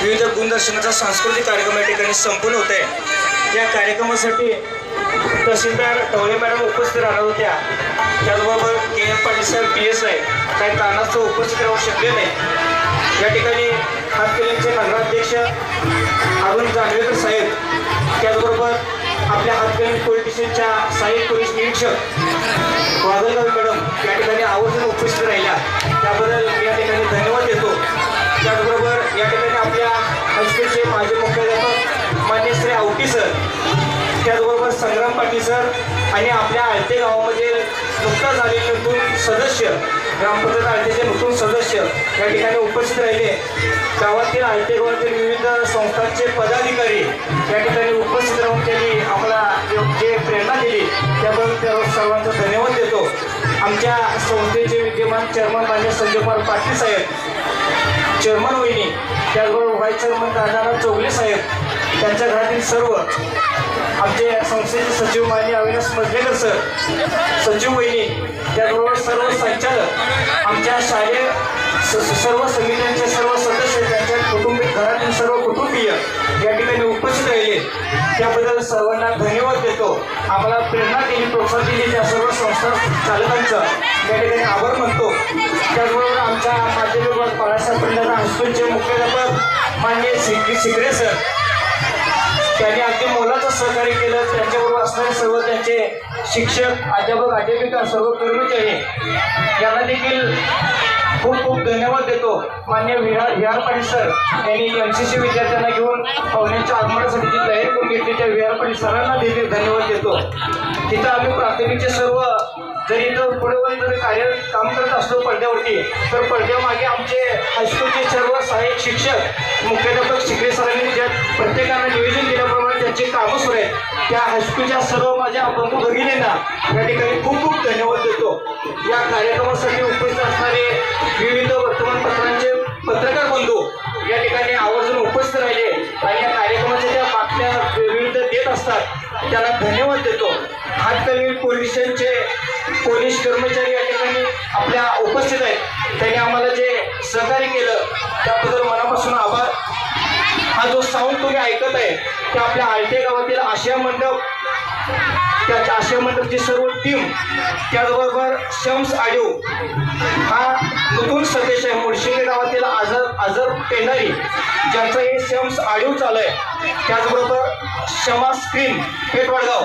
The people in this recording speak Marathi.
विविध गुणदर्शनाचा सांस्कृतिक कार्यक्रम या ठिकाणी संपन्न होत आहे। या कार्यक्रमासाठी तहसीलदार टवळे मॅडम उपस्थित राहणार होत्या। त्याचबरोबर के एम पाटील साहेब PSI काही कारणास्तव उपस्थित राहू शकले नाही। या ठिकाणी हातकणंगलेचे नगराध्यक्ष अरुण जानवेकर साहेब, त्याचबरोबर आपल्या हातकणंगले पोलीस स्टेशनच्या सहाय्यक पोलीस निरीक्षक वादलगाव मॅडम या ठिकाणी आवर्जून उपस्थित राहिल्या, त्याबद्दल मी या ठिकाणी धन्यवाद देतो। त्याचबरोबर या ठिकाणी आपल्या हायस्कूलचे माजी मुख्याध्यापक मान्य श्री आवटी सर, त्याचबरोबर संग्राम पाटील सर आणि आपल्या आळते गावामध्ये नुकता झालेले नूतन सदस्य, ग्रामपंचायत आळतेचे नूतन सदस्य या ठिकाणी उपस्थित राहिले। गावातील आळते गावातील विविध संस्थांचे पदाधिकारी या ठिकाणी उपस्थित राहून त्यांनी आम्हाला जे प्रेरणा दिली त्याबद्दल त्या सर्वांचा धन्यवाद देतो। आमच्या संस्थेचे विद्यमान चेअरमन मान्य संजय कुमार पाटील साहेब, चेअरमन वहिनी, त्याचबरोबर व्हाईस चेअरमन राजाराम चौगले साहेब, त्यांच्या घरातील सर्व, आमचे संस्थेचे सचिव मान्य अविनाश मजलेकर सर, सचिव वहिनी, त्याचबरोबर सर्व संचालक, आमच्या शालेय सर्व समित्यांचे सर्व सदस्य, त्यांच्या कुटुंबिक घरातील सर्व कुटुंबीय या ठिकाणी उपस्थित राहिले, त्याबद्दल सर्वांना धन्यवाद देतो। आम्हाला प्रेरणा दिली, प्रोत्साहन दिली त्या सर्व संस्था चालकांचं या ठिकाणी आभार मानतो। त्याचबरोबर आमच्या माध्यमिक बाळासाहेब पंडित हायस्कूलचे मुख्याध्यापक मान्य सिकरे सर, त्यांनी अगदी मोलाचं सहकार्य केलं। त्यांच्याबरोबर असणारे सर्व त्यांचे शिक्षक, अध्यापक, अध्यापिका, सर्व कर्मचारी यांना देखील खूप खूप धन्यवाद देतो। मान्य विहार पाटील सर यांनी MCC विद्यार्थ्यांना घेऊन पाहुण्यांच्या आगमनासाठी जी तयारी करून घेतली, त्या विहार पाटील सरांना देखील धन्यवाद देतो। तिथं आम्ही प्राथमिकचे सर्व जरी इथं पुढे जरी काम करत असलो पडद्यावरती, तर पडद्यामागे आमचे हायस्कूलचे सर्व सहाय्यक शिक्षक, मुख्याध्यापक शिकरे सरांनी ज्या प्रत्येकानं नियोजन केल्याप्रमाणे त्यांची कामं सुरू आहेत, त्या हायस्कूलच्या सर्व माझ्या बंधू भगिनींना या ठिकाणी खूप खूप धन्यवाद देतो। या कार्यक्रमासाठी उपस्थित असणारे विविध वर्तमानपत्रांचे पत्रकार बंधू या ठिकाणी आवर्जून उपस्थित राहिले आणि या कार्यक्रमाच्या ज्या बातम्या विविध देत असतात त्यांना धन्यवाद देतो। हातकणंगले पोलीस स्टेशनचे पोलीस कर्मचारी या ठिकाणी आपल्या उपस्थित आहेत, त्यांनी आम्हाला जे सहकार्य केलं त्याबद्दल मनापासून आभार। हा जो साऊंड तुम्ही ऐकत आहे ते आपल्या आळते गावातील आशिया मंडप, त्या आशिया मंडपची सर्व टीम, त्याचबरोबर शम्स ऑडिओ हा नूतन सदस्य आहे, मुळशिंगे गावातील आझर पेंढारी ज्यांचं हे शम्स ऑडिओ चालू आहे, त्याचबरोबर शमा स्क्रीन पेठवडगाव